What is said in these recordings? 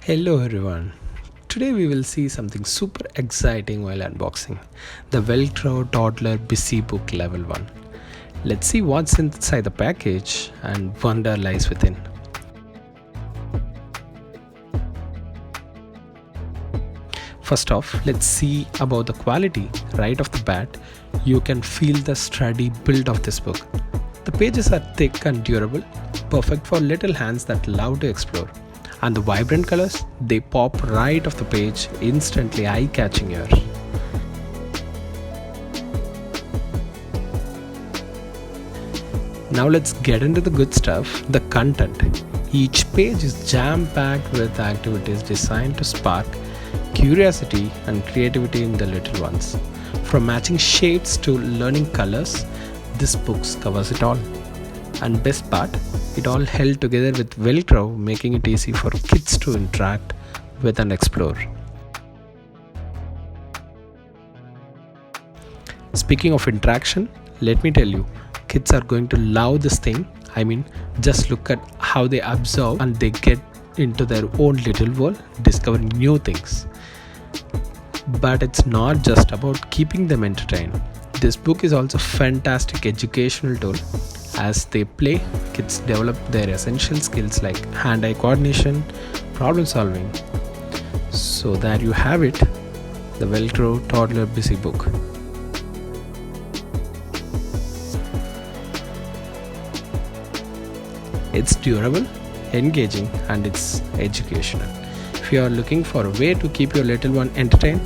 Hello everyone. Today we will see something super exciting while unboxing the Velcro Toddler Busy Book Level 1. Let's see what's inside the package and wonder lies within. First off, let's see about the quality. Right off the bat, you can feel the sturdy build of this book. The pages are thick and durable, perfect for little hands that love to explore. And the vibrant colors, they pop right off the page, instantly eye-catching here. Now let's get into the good stuff, the content. Each page is jam-packed with activities designed to spark curiosity and creativity in the little ones. From matching shapes to learning colors, this book covers it all. And best part, it all held together with Velcro, making it easy for kids to interact with and explore. Speaking of interaction, let me tell you, kids are going to love this thing. Just look at how they observe and they get into their own little world, discovering new things. But it's not just about keeping them entertained. This book is also a fantastic educational tool. As they play, kids develop their essential skills like hand-eye coordination, problem solving. So there you have it, the Velcro Toddler Busy Book. It's durable, engaging, and it's educational. If you are looking for a way to keep your little one entertained,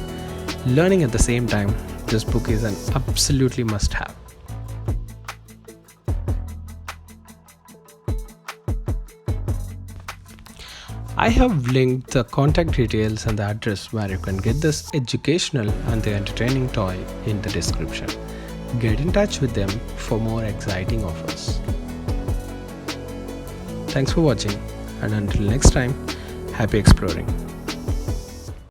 learning at the same time, this book is an absolutely must-have. I have linked the contact details and the address where you can get this educational and the entertaining toy in the description. Get in touch with them for more exciting offers. Thanks for watching, and until next time, happy exploring.